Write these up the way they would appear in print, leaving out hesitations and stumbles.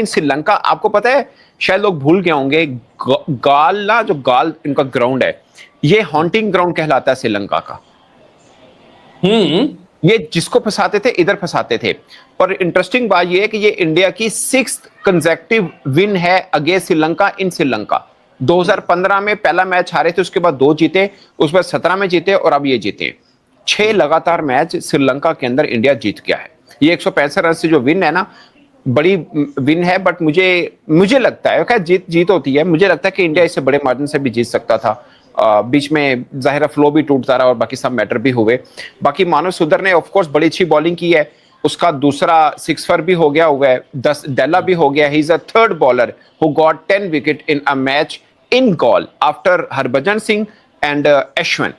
लेकिन श्रीलंका, आपको पता है, शायद लोग भूल गए होंगे, गाल ना, जो गाल इनका ग्राउंड है, ये हॉन्टिंग ग्राउंड कहलाता है श्रीलंका का। ये जिसको फंसाते थे इधर फंसाते थे। और इंटरेस्टिंग बात ये है कि ये इंडिया की 6th कंसेक्यूटिव विन है अगेंस्ट श्रीलंका इन श्रीलंका। 2015 में पहला मैच हारे थे, उसके बाद 2 जीते, उसके बाद 17 में जीते और अब ये जीते। 6 लगातार मैच श्रीलंका के अंदर इंडिया जीत गया है। ये 165 रन से जो विन है ना, बड़ी विन है। बट मुझे लगता है, जीत होती है, मुझे लगता है कि इंडिया इससे बड़े मार्जिन से भी जीत सकता था। बीच में जाहिर फ्लो भी टूटता रहा और बाकी सब मैटर भी हुए। बाकी मानव सुंदर ने ऑफकोर्स बड़ी अच्छी बॉलिंग की है, उसका दूसरा 6 भी हो गया हुआ है, 10 डेला भी हो गया। He is a third bowler who got 10 wicket in a match in goal after Harbhajan Singh and Ashwin.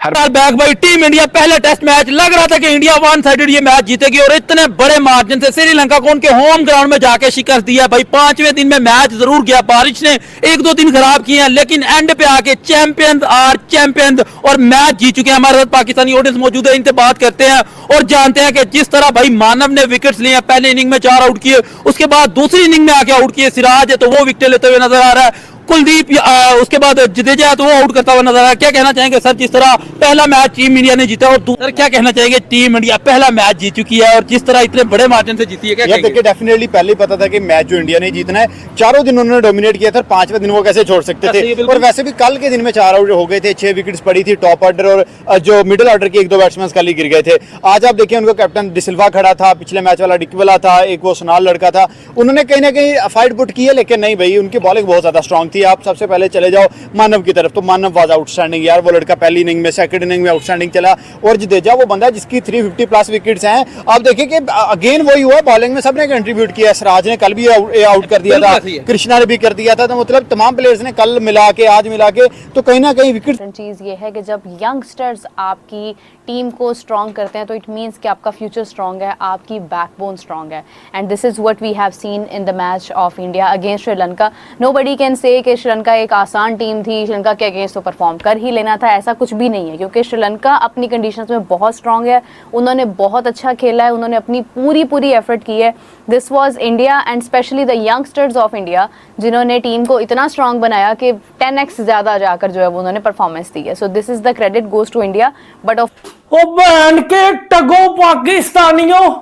Back भाई, टीम इंडिया पहले टेस्ट मैच लग रहा था कि इंडिया वन साइडेड ये मैच जीतेगी और इतने बड़े मार्जिन से श्रीलंका को उनके होम ग्राउंड में जाके शिकस्त दिया भाई। 5वें दिन में मैच जरूर गया, बारिश ने 1-2 दिन खराब किए हैं, लेकिन एंड पे आके चैंपियंस आर चैंपियंस और मैच जीत चुके हैं। हमारे साथ पाकिस्तानी ऑडियंस मौजूद है, इनसे बात करते हैं और जानते हैं कि जिस तरह भाई मानव ने विकेट्स लिए, पहले इनिंग में 4 आउट किए, उसके बाद दूसरी इनिंग में आके आउट किए। सिराज है तो वो विकेट लेते हुए नजर आ रहा है, कुलदीप उसके बाद जडेजा तो वो आउट करता हुआ नजर आ रहा है। क्या कहना चाहेंगे सर, जिस तरह पहला मैच टीम इंडिया ने जीता, और सर क्या कहना चाहेंगे, टीम इंडिया पहला मैच जीत चुकी है और जिस तरह इतने बड़े मार्जिन से जीती है, क्या कहेंगे? देखिए, डेफिनेटली पहले ही पता था कि मैच जो इंडिया ने जीतना है। 4 दिन उन्होंने डोमिनेट किया था, 5वें दिन वो कैसे छोड़ सकते थे। और वैसे भी कल के दिन में 4 आउट हो गए थे, 6 विकेट्स पड़ी थी टॉप ऑर्डर और जो मिडिल ऑर्डर के 1-2 बैट्समैन कल ही गिर गए थे। आज आप देखिए, उनको कैप्टन डिसिल्वा खड़ा था, पिछले मैच वाला डिकवला था, एक वो सोनाल लड़का था, उन्होंने कहीं ना कहीं फाइट पुट की है, लेकिन नहीं भाई, उनकी बॉलिंग बहुत ज्यादा स्ट्रांग थी। आप सबसे पहले चले जाओ मानव की तरफ, तो मानव वाज आउटस्टैंडिंग यार। वो लड़का पहली इनिंग में, सेकंड इनिंग में आउटस्टैंडिंग चला। और जडेजा वो बंदा जिसकी 350 प्लस विकेट्स हैं। आप देखिए कि अगेन वही हुआ, बॉलिंग में सबने कंट्रीब्यूट किया। सिराज ने कल भी आउट कर दिया था, कृष्णा ने भी कर दिया था, तो मतलब तमाम प्लेयर्स ने कल मिला के, आज मिला के, तो कहीं ना कहीं विकेट। चीज ये है कि जब यंगस्टर्स आपकी टीम को स्ट्रॉन्ग करते हैं तो इट मीन्स कि आपका फ्यूचर स्ट्रॉन्ग है, आपकी बैकबोन स्ट्रॉन्ग है। And this is what we have seen in the match of India against Sri Lanka. Nobody can say कि श्रीलंका एक आसान टीम थी, श्रीलंका के अगेंस्ट तो परफॉर्म कर ही लेना था, ऐसा कुछ भी नहीं है, क्योंकि श्रीलंका अपनी कंडीशंस में बहुत स्ट्रॉन्ग है। उन्होंने बहुत अच्छा खेला है, उन्होंने अपनी पूरी एफर्ट की है। This was India and specially the youngsters of India, जिन्होंने टीम को इतना स्ट्रॉन्ग बनाया कि 10x ज्यादा जाकर जो है वो उन्होंने परफॉर्मेंस दी है। So this is the credit goes to India. But ओ बहन के टगो पाकिस्तानियों,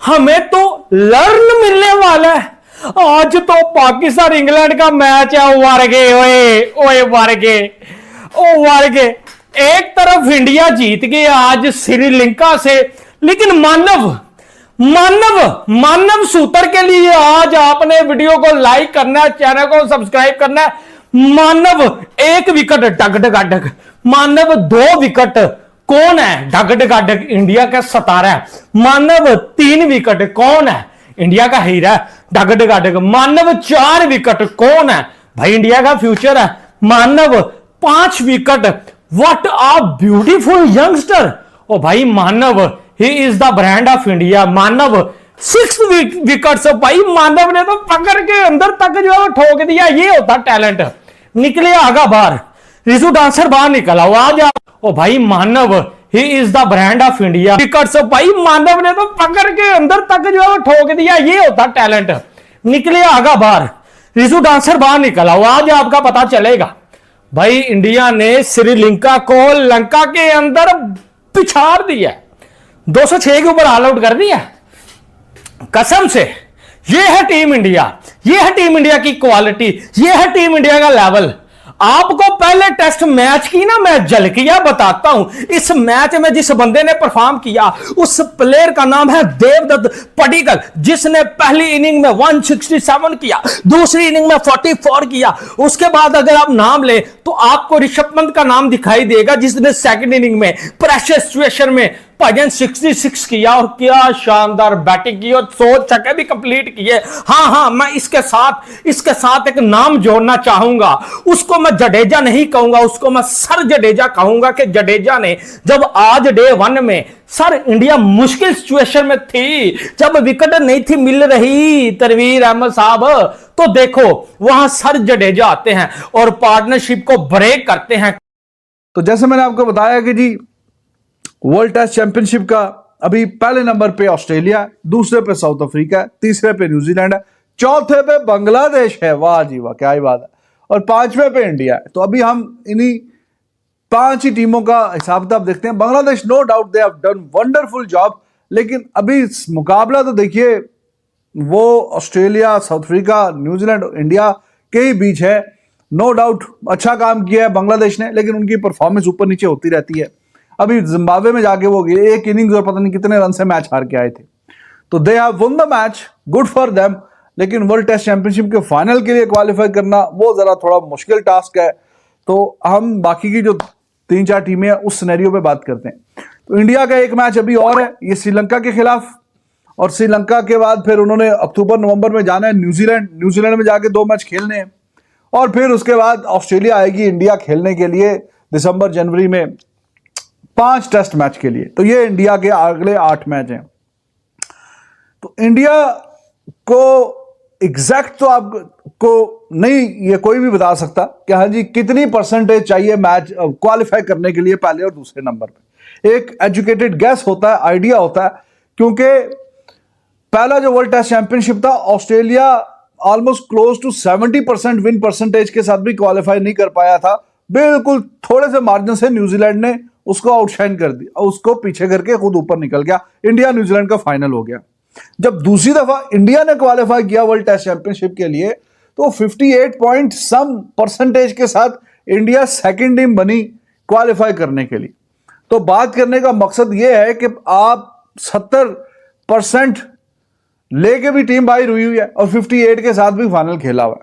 हमें तो लर्न मिलने वाला है। आज तो पाकिस्तान इंग्लैंड का मैच है, वार गए ओए वार गए। एक तरफ इंडिया जीत गई आज श्रीलंका से, लेकिन मानव सूत्र के लिए आज आपने वीडियो को लाइक करना है, चैनल को सब्सक्राइब करना है। मानव 1 विकेट डग, मानव 2 विकेट, कौन है डग इंडिया का सतारा है। मानव 3 विकेट, कौन है इंडिया का हीरा डग। मानव 4 विकेट, कौन है भाई इंडिया का फ्यूचर है। Manav 5 wicket, what a beautiful youngster. ओ भाई Manav, he is the brand of India. Manav 6 wickets भाई, मानव ने तो पकड़ के अंदर तक जो है वो ठोक दिया। ये होता टैलेंट। निकले आगा बाहर, रिजू डांसर बाहर निकला आज। ओ भाई Manav, he is the brand of India. Wickets भाई, मानव ने तो पकड़ के अंदर तक जो है वो ठोक दिया। ये होता टैलेंट। निकले आगा बाहर, रिजू डांसर बाहर निकला, आज आपका पता चलेगा। भाई इंडिया ने श्रीलंका को लंका के अंदर पिछाड़ दिया, 206 के ऊपर ऑल आउट कर दिया कसम से। ये है टीम इंडिया, ये है टीम इंडिया की क्वालिटी, ये है टीम इंडिया का लेवल। आपको पहले टेस्ट मैच की ना मैं झलकियां बताता हूं। इस मैच में जिस बंदे ने परफॉर्म किया, उस प्लेयर का नाम है देवदत्त पडिक्कल, जिसने पहली इनिंग में 167 किया, दूसरी इनिंग में 44 किया। उसके बाद अगर आप नाम ले तो आपको ऋषभ पंत का नाम दिखाई देगा, जिसने सेकंड इनिंग में प्रेशर सिचुएशन में भाईजान 66 किया और क्या शानदार बैटिंग की और 100 छक्के भी कंप्लीट किए। हाँ, मैं इसके साथ एक नाम जोड़ना चाहूंगा। उसको मैं जडेजा नहीं कहूंगा, उसको मैं सर जडेजा कहूंगा कि जडेजा ने जब आज डे 1 में सर इंडिया मुश्किल सिचुएशन में थी, जब विकेट नहीं थी मिल रही तनवीर अहमद साहब, तो देखो वहां सर जडेजा आते हैं और पार्टनरशिप को ब्रेक करते हैं। तो जैसे मैंने आपको बताया कि जी वर्ल्ड टेस्ट चैंपियनशिप का अभी पहले नंबर पे ऑस्ट्रेलिया है, दूसरे पे साउथ अफ्रीका है, तीसरे पे न्यूजीलैंड है, चौथे पे बांग्लादेश है, वाह जी वाह, क्या ही बात है, और पांचवें पे इंडिया है। तो अभी हम इन्हीं 5 ही टीमों का हिसाब किताब देखते हैं। Bangladesh no doubt they have done wonderful job, लेकिन अभी मुकाबला तो देखिए वो Australia, South Africa, New Zealand, India के ही बीच है। नो डाउट अच्छा काम किया है बांग्लादेश ने, लेकिन उनकी परफॉर्मेंस ऊपर नीचे होती रहती है। अभी जिम्बाब्वे में जाके वो एक इनिंग्स और पता नहीं कितने रन से मैच हार के आए थे। तो they have one the match, good for them, लेकिन वर्ल्ड टेस्ट चैंपियनशिप के फाइनल के लिए क्वालिफाई करना वो जरा थोड़ा मुश्किल टास्क है। तो हम बाकी की जो 3-4 टीमें हैं उस सिनेरियो पे बात करते हैं। तो इंडिया का एक मैच अभी और है, ये श्रीलंका के खिलाफ, और श्रीलंका के बाद फिर उन्होंने अक्टूबर नवंबर में जाना है न्यूजीलैंड में जाके 2 मैच खेलने हैं, और फिर उसके बाद ऑस्ट्रेलिया आएगी इंडिया खेलने के लिए दिसंबर जनवरी में 5 टेस्ट मैच के लिए। तो ये इंडिया के अगले 8 मैच हैं। तो इंडिया को एग्जैक्ट तो आपको नहीं ये कोई भी बता सकता कि हाँ जी कितनी परसेंटेज चाहिए मैच क्वालिफाई करने के लिए पहले और दूसरे नंबर पे। एक एजुकेटेड गैस होता है, आइडिया होता है, क्योंकि पहला जो वर्ल्ड टेस्ट चैंपियनशिप था Australia almost close to 70% win percentage के साथ भी क्वालिफाई नहीं कर पाया था। बिल्कुल थोड़े से मार्जिन से न्यूजीलैंड ने उसको आउटशाइन कर दिया, उसको पीछे करके खुद ऊपर निकल गया। इंडिया न्यूजीलैंड का फाइनल हो गया। जब दूसरी दफा इंडिया ने क्वालिफाई किया वर्ल्ड टेस्ट चैंपियनशिप के लिए तो 58% के साथ इंडिया सेकंड टीम बनी क्वालिफाई करने के लिए। तो बात करने का मकसद यह है कि आप 70% लेके भी टीम बाहर हुई है और 58 के साथ भी फाइनल खेला हुआ है।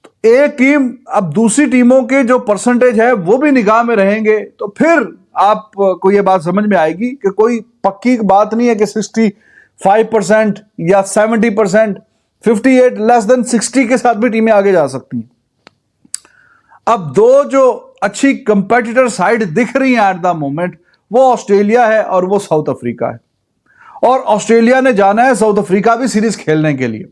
तो एक टीम, अब दूसरी टीमों के जो परसेंटेज है वो भी निगाह में रहेंगे, तो फिर आपको ये बात समझ में आएगी कि कोई पक्की बात नहीं है कि 65% या 70%, 58 लेस देन 60 के साथ भी टीमें आगे जा सकती हैं। अब 2 जो अच्छी कंपेटिटर साइड दिख रही हैं एट द मोमेंट, वो ऑस्ट्रेलिया है और वो साउथ अफ्रीका है। और ऑस्ट्रेलिया ने जाना है साउथ अफ्रीका भी सीरीज खेलने के लिए।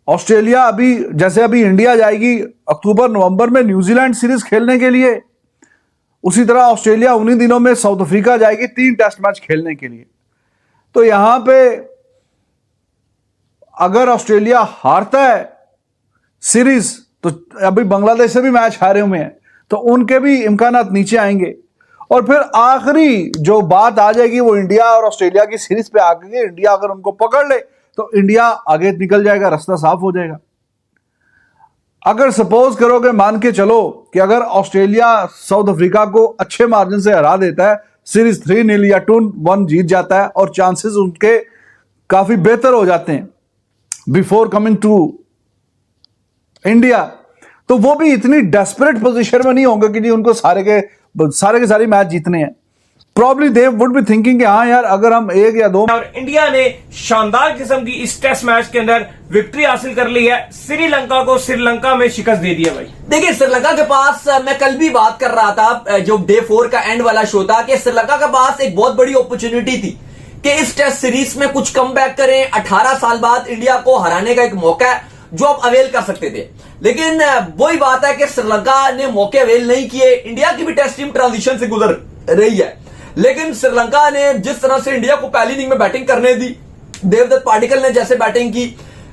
ऑस्ट्रेलिया अभी जैसे अभी इंडिया जाएगी अक्टूबर नवंबर में न्यूजीलैंड सीरीज खेलने के लिए, उसी तरह ऑस्ट्रेलिया उन्हीं दिनों में साउथ अफ्रीका जाएगी 3 टेस्ट मैच खेलने के लिए। तो यहां पे अगर ऑस्ट्रेलिया हारता है सीरीज तो अभी बांग्लादेश से भी मैच हारे हुए हैं, तो उनके भी इम्कानात नीचे आएंगे। और फिर आखिरी जो बात आ जाएगी वो इंडिया और ऑस्ट्रेलिया की सीरीज पे आके, इंडिया अगर उनको पकड़ ले तो इंडिया आगे निकल जाएगा, रास्ता साफ हो जाएगा। अगर सपोज करोगे, मान के चलो कि अगर ऑस्ट्रेलिया साउथ अफ्रीका को अच्छे मार्जिन से हरा देता है, सीरीज 3-0 या 2-1 जीत जाता है और चांसेस उनके काफी बेहतर हो जाते हैं बिफोर कमिंग टू इंडिया, तो वो भी इतनी डेस्परेट पोजीशन में नहीं होंगे कि जी उनको सारे के सारे मैच जीतने हैं। Probably they would be thinking कि हाँ यार अगर हम 1 या 2। और इंडिया ने शानदार किस्म की इस टेस्ट मैच के अंदर विक्ट्री हासिल कर ली है। श्रीलंका को श्रीलंका में शिकस्त दे दिया। भाई देखिए, श्रीलंका के पास, मैं कल भी बात कर रहा था जो डे 4 का एंड वाला शो था, कि श्रीलंका के पास एक बहुत बड़ी अपॉर्चुनिटी थी कि इस टेस्ट सीरीज में कुछ कमबैक करें। 18 साल बाद इंडिया को हराने का एक मौका है जो आप अवेल कर सकते थे, लेकिन वही बात है कि श्रीलंका ने मौके अवेल नहीं किए। इंडिया की भी टेस्ट टीम ट्रांजिशन से गुजर रही है, लेकिन श्रीलंका ने जिस तरह से इंडिया को पहली इनिंग में बैटिंग करने दी, देवदत्त पाडिक्कल ने जैसे बैटिंग की,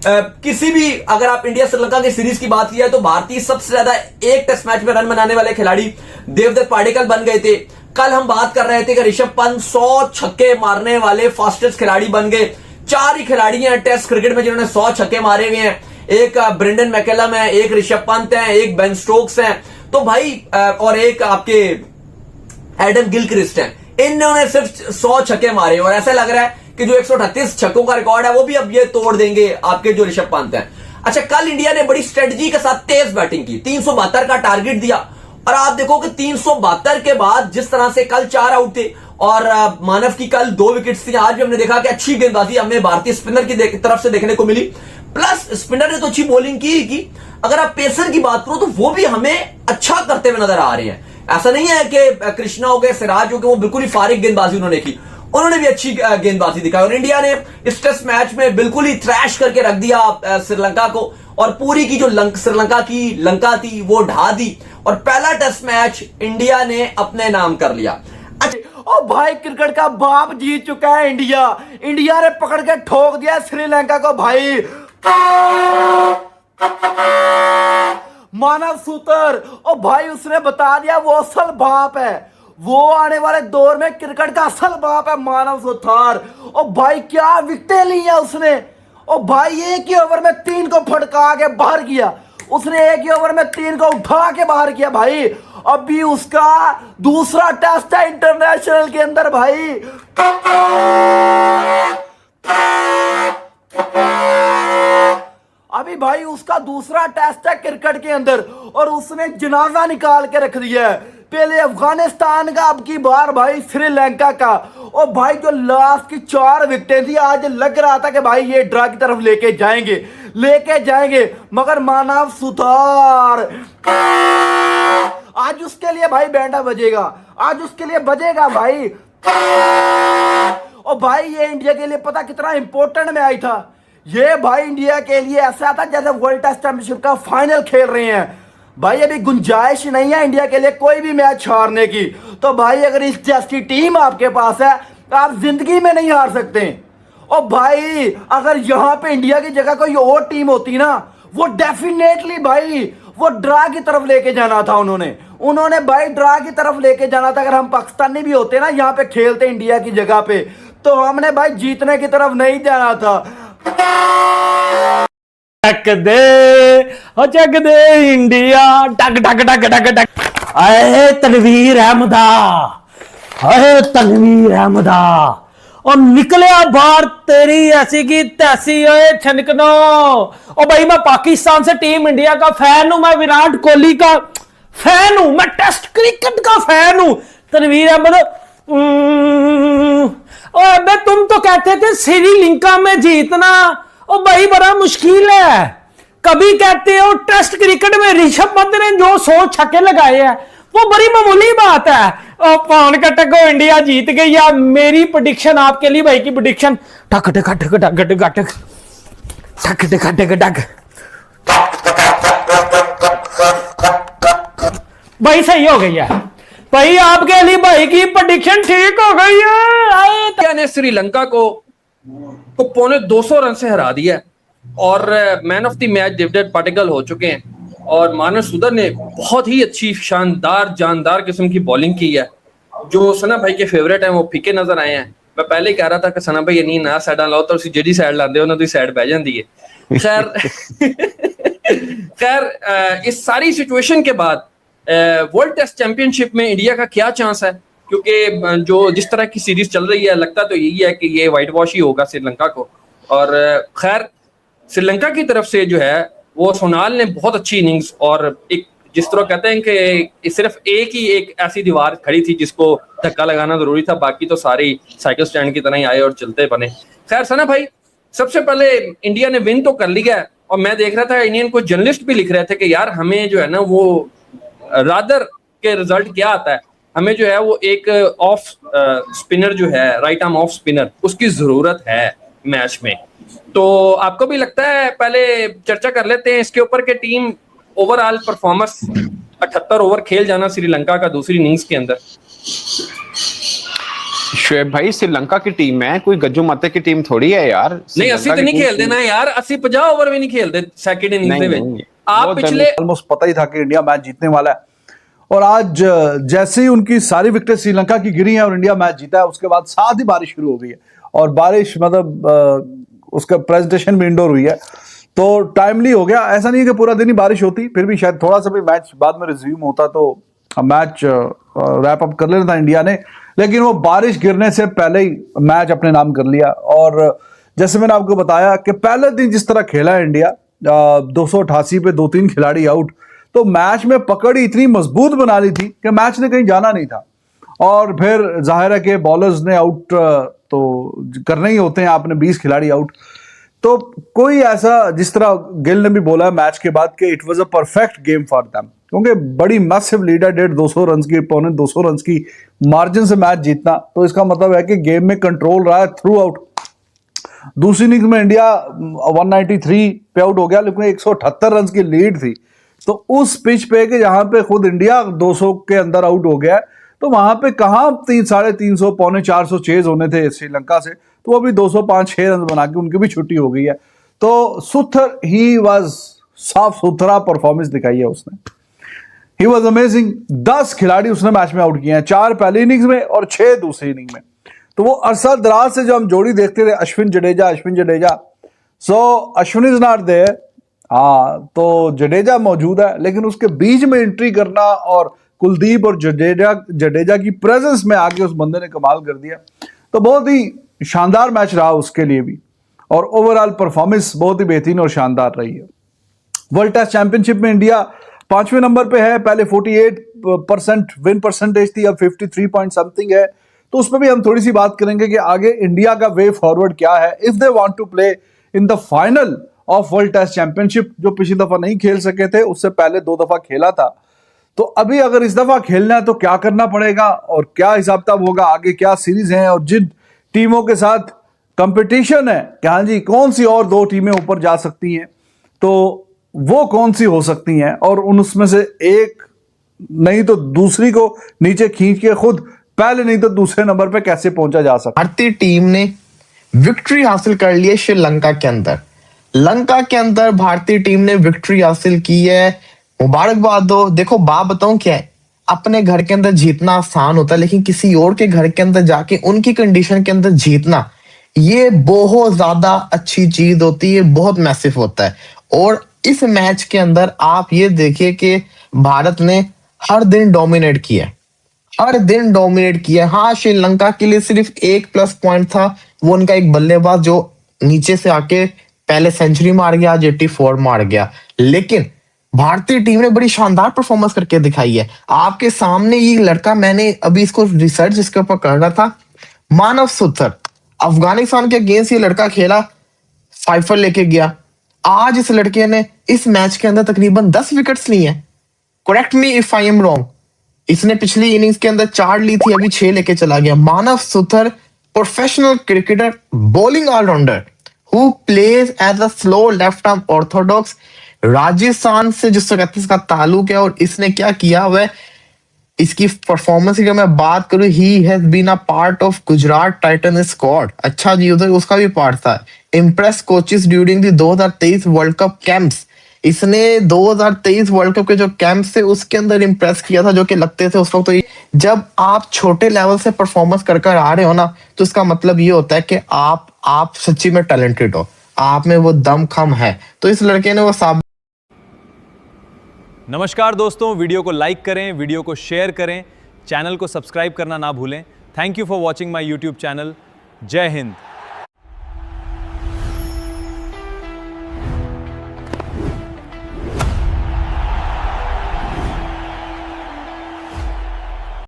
किसी भी अगर आप इंडिया श्रीलंका की सीरीज की बात किया तो भारतीय सबसे ज्यादा एक टेस्ट मैच में रन बनाने वाले खिलाड़ी देवदत्त पाडिक्कल बन गए थे। कल हम बात कर रहे थे कि ऋषभ पंत 100 छक्के मारने वाले फास्टेस्ट खिलाड़ी बन गए। 4 ही खिलाड़ी हैं टेस्ट क्रिकेट में जिन्होंने 100 छक्के मारे हुए हैं। एक ब्रेंडन मैकेलम है, एक ऋषभ पंत है, एक बेन स्टोक्स है, तो भाई और एक आपके एडम गिलक्रिस्ट है। इन्होंने सिर्फ 100 छक्के मारे और ऐसा लग रहा है कि जो 138 छक्कों का रिकॉर्ड है वो भी अब ये तोड़ देंगे आपके जो ऋषभ पंत हैं। अच्छा, कल इंडिया ने बड़ी स्ट्रेटजी के साथ तेज बैटिंग की, 372 का टारगेट दिया और आप देखो कि 372 के बाद जिस तरह से कल 4 आउट थे और मानव की कल 2 विकेट्स थी। आज भी हमने देखा कि अच्छी गेंदबाजी हमें भारतीय स्पिनर की तरफ से देखने को मिली, प्लस स्पिनर ने तो अच्छी बॉलिंग की। अगर आप पेसर की बात करो तो वो भी हमें अच्छा करते हुए नजर आ रहे हैं। ऐसा नहीं है कि कृष्णा हो गए, सिराज हो गए, वो बिल्कुल ही फारिग गेंदबाजी उन्होंने की, उन्होंने भी अच्छी गेंदबाजी दिखाई और इंडिया ने इस टेस्ट मैच में बिल्कुल ही थ्रैश करके रख दिया श्रीलंका को और पूरी की जो श्रीलंका की लंका थी वो ढा दी और पहला टेस्ट मैच इंडिया ने अपने नाम कर लिया। ओ भाई क्रिकेट का बाप जीत चुका है इंडिया। इंडिया ने पकड़ के ठोक दिया श्रीलंका को भाई। मानव सूत्र, ओ भाई उसने बता दिया वो असल बाप है, वो आने वाले दौर में क्रिकेट का असल बाप है मानव सूत्र। ओ भाई क्या विकेटें ली है उसने। ओ भाई एक ही ओवर में 3 को फटका के बाहर किया उसने, एक ही ओवर में 3 को उठा के बाहर किया भाई। अभी उसका दूसरा टेस्ट है इंटरनेशनल के अंदर भाई। अभी भाई उसका दूसरा टेस्ट है क्रिकेट के अंदर और उसने जनाजा निकाल के रख दिया है। पहले अफगानिस्तान का, अब की बार भाई श्रीलंका का। और भाई जो लास्ट की 4 विकेटें थी, आज लग रहा था कि भाई ये ड्रा की तरफ लेके जाएंगे, मगर मानव सुधार आज उसके लिए भाई बैंडा बजेगा, आज उसके लिए बजेगा भाई। और भाई ये इंडिया के लिए पता कितना इंपॉर्टेंट मैच था। ये भाई इंडिया के लिए ऐसा था जैसे वर्ल्ड टेस्ट चैंपियनशिप का फाइनल खेल रहे हैं भाई। अभी गुंजाइश नहीं है इंडिया के लिए कोई भी मैच हारने की। तो भाई अगर इस जैसी टीम आपके पास है तो आप जिंदगी में नहीं हार सकते। और भाई अगर यहां पे इंडिया की जगह कोई और टीम होती ना, वो डेफिनेटली भाई वो ड्रा की तरफ लेके जाना था। उन्होंने भाई ड्रा की तरफ लेके जाना था। अगर हम पाकिस्तानी भी होते ना यहाँ पे खेलते इंडिया की जगह पे, तो हमने भाई जीतने की तरफ नहीं जाना था। चक दे इंडिया, टक टक टक टक टक। अरे तनवीर अहमदा, अरे तनवीर अहमदा, और निकले बाहर तेरी ऐसी की तैसी छनकनो। और भाई मैं पाकिस्तान से टीम इंडिया का फैन हूं, मैं विराट कोहली का फैन हूं, मैं टेस्ट क्रिकेट का फैन हूं। तनवीर अहमद, और तुम तो कहते थे श्रीलंका में जीतना, और भाई बड़ा मुश्किल है। कभी कहते हो टेस्ट क्रिकेट में ऋषभ पंत ने जो 100 छक्के लगाए हैं वो बड़ी मामूली बात है। और पान कटक को इंडिया जीत गई। या मेरी प्रेडिक्शन आपके लिए भाई की प्रेडिक्शन, टक टक टक टक टक टक टक टक टक टक। भाई सही हो गई है भाई, आपके लिए भाई की प्रेडिक्शन ठीक हो गई है। इंडिया ने श्रीलंका को 250 रन से हरा दिया और man of the match David Padikkal हो चुके हैं। और मानव सुधर ने बहुत ही अच्छी शानदार जानदार किस्म की बॉलिंग की है। जो सना भाई के फेवरेट हैं वो फीके नजर आए हैं। मैं पहले ही कह रहा था कि सना भाई नहीं ना साइड लाओ तो जी साइड लाते हो ना तो साइड बह जाती है। खैर इस सारी सिचुएशन के बाद वर्ल्ड टेस्ट चैंपियनशिप में इंडिया का क्या चांस है, क्योंकि जो जिस तरह की सीरीज चल रही है लगता तो यही है कि ये व्हाइट वॉश ही होगा श्रीलंका को। और खैर श्रीलंका की तरफ से जो है वो सोनाल ने बहुत अच्छी इनिंग्स, और एक जिस तरह कहते हैं कि सिर्फ एक ऐसी दीवार खड़ी थी जिसको धक्का लगाना जरूरी था, बाकी तो सारी साइकिल स्टैंड की तरह ही आए और चलते बने। खैर सना भाई, सबसे पहले इंडिया ने विन तो कर लिया है, और मैं देख रहा था इंडियन को जर्नलिस्ट भी लिख रहे थे कि यार हमें जो है ना वो रादर के रिजल्ट क्या आता है, हमें जो है वो एक ऑफ स्पिनर जो है, राइट आर्म ऑफ स्पिनर, उसकी जरूरत है मैच में। तो आपको भी लगता है, पहले चर्चा कर लेते हैं इसके ऊपर कि टीम ओवरऑल परफॉर्मेंस 78 ओवर खेल जाना श्रीलंका का दूसरी इनिंग्स के अंदर। शुएब भाई श्रीलंका की टीम है, कोई गज्जू माते की टीम थोड़ी है यार। नहीं 80 तो नहीं खेल देना यार, 80-50 ओवर भी नहीं खेलते सेकंड इनिंग्स में। आप पिछले ऑलमोस्ट पता ही था कि इंडिया मैच जीतने वाला है, और आज जैसे ही उनकी सारी विकेट श्रीलंका की गिरी है और इंडिया मैच जीता है, उसके बाद साथ ही बारिश शुरू हो गई है। और बारिश मतलब उसका प्रेजेंटेशन भी इंडोर हुई है, तो टाइमली हो गया। ऐसा नहीं है कि पूरा दिन ही बारिश होती, फिर भी शायद थोड़ा सा भी मैच बाद में रिज्यूम होता तो मैच रैप अप कर लेना था इंडिया ने, लेकिन वो बारिश गिरने से पहले ही मैच अपने नाम कर लिया। और जैसे मैंने आपको बताया कि पहले दिन जिस तरह खेला है इंडिया, 288 पे 2-3 खिलाड़ी आउट, तो मैच में पकड़ इतनी मजबूत बना ली थी कि मैच ने कहीं जाना नहीं था। और फिर जाहिर है कि बॉलर्स ने आउट तो करने ही होते हैं, आपने 20 खिलाड़ी आउट, तो कोई ऐसा, जिस तरह गिल ने भी बोला मैच के बाद कि it was a perfect game for them, क्योंकि बड़ी मैसिव लीड है, 150-200 रन की, पौने 200 रन की मार्जिन से मैच जीतना, तो इसका मतलब है कि गेम में कंट्रोल रहा है थ्रू आउट। दूसरी इनिंग्स में इंडिया 193 पे आउट हो गया, लेकिन 178 रन की लीड थी। तो उस पिच पे कि जहां पे खुद इंडिया 200 के अंदर आउट हो गया, तो वहां पे कहाँ 350 पौने 400 चेज होने थे श्रीलंका से, तो वो अभी 205-6 रन बना के उनकी भी छुट्टी हो गई है। तो सुथर ही वाज, साफ सुथरा परफॉर्मेंस दिखाई है उसने, ही वॉज अमेजिंग। 10 खिलाड़ी उसने मैच में आउट किए हैं, 4 पहली इनिंग्स में और 6 दूसरी इनिंग में। तो वो अरसा दराज से जो हम जोड़ी देखते थे अश्विन जडेजा, सो अश्विन इज नॉट देयर, हाँ तो जडेजा मौजूद है, लेकिन उसके बीच में एंट्री करना और कुलदीप और जडेजा की प्रेजेंस में आके उस बंदे ने कमाल कर दिया। तो बहुत ही शानदार मैच रहा उसके लिए भी, और ओवरऑल परफॉर्मेंस बहुत ही बेहतरीन और शानदार रही है। वर्ल्ड टेस्ट चैंपियनशिप में इंडिया 5वें नंबर पे है, पहले 48% विन परसेंटेज थी, अब 53 पॉइंट समथिंग है। तो उसमें भी हम थोड़ी सी बात करेंगे कि आगे इंडिया का वे फॉरवर्ड क्या है if they want to play in the final of world test championship, जो पिछली दफा नहीं खेल सके थे, उससे पहले 2 दफा खेला था। तो अभी अगर इस दफा खेलना है तो क्या करना पड़ेगा और क्या हिसाब किताब होगा, आगे क्या सीरीज है और जिन टीमों के साथ कंपटीशन है कि हाँ जी कौन सी और 2 टीमें ऊपर जा सकती हैं, तो वो कौन सी हो सकती हैं, और उसमें से एक नहीं तो दूसरी को नीचे खींच के खुद पहले नहीं तो दूसरे नंबर पे कैसे पहुंचा जा सकता। भारतीय टीम ने विक्ट्री हासिल कर ली है श्रीलंका के अंदर। लंका के अंदर भारतीय टीम ने विक्ट्री हासिल की है, मुबारकबाद दो। देखो बात बताऊं क्या है, अपने घर के अंदर जीतना आसान होता है, लेकिन किसी और के घर के अंदर जाके उनकी कंडीशन के अंदर जीतना ये बहुत ज्यादा अच्छी चीज होती है, बहुत मैसिव होता है। और इस मैच के अंदर आप ये देखिए कि भारत ने हर दिन डोमिनेट किया, हर दिन डोमिनेट किया। हाँ श्रीलंका के लिए सिर्फ एक प्लस पॉइंट था, वो उनका एक बल्लेबाज जो नीचे से आके पहले सेंचुरी मार गया, आज 84 मार गया, लेकिन भारतीय टीम ने बड़ी शानदार परफॉर्मेंस करके दिखाई है। आपके सामने ये लड़का, मैंने अभी इसको रिसर्च इसके ऊपर कर रहा था, मानव सुथर, अफगानिस्तान के अगेंस्ट ये लड़का खेला, 5 लेके गया। आज इस लड़के ने इस मैच के अंदर तकरीबन 10 विकेट्स ली हैं। Correct me if I am wrong, इसने पिछली इनिंग्स के अंदर 4 ली थी, अभी 6 लेके चला गया। Manav Suthar professional cricketer, bowling allrounder who plays as a slow left arm orthodox, Rajasthan से जिससे इसका ताल्लुक है। और इसने क्या किया वह, इसकी परफॉर्मेंस की मैं बात करूं, he has been a part of Gujarat Titan squad. अच्छा जी, उधर उसका भी पार्ट था। Impress coaches during the 2023 world cup camps, इसने 2023 वर्ल्ड कप के जो कैंप थे उसके अंदर इम्प्रेस किया था, जो कि लगते थे उस वक्त। तो जब आप छोटे लेवल से परफॉर्मेंस कर कर आ रहे हो ना, तो इसका मतलब ये होता है कि आप सच्ची में टैलेंटेड हो, आप में वो दमखम है। तो इस लड़के ने वो साबित। नमस्कार दोस्तों, वीडियो को लाइक करें, वीडियो को शेयर करें, चैनल को सब्सक्राइब करना ना भूलें। Thank you for watching my YouTube channel. जय हिंद।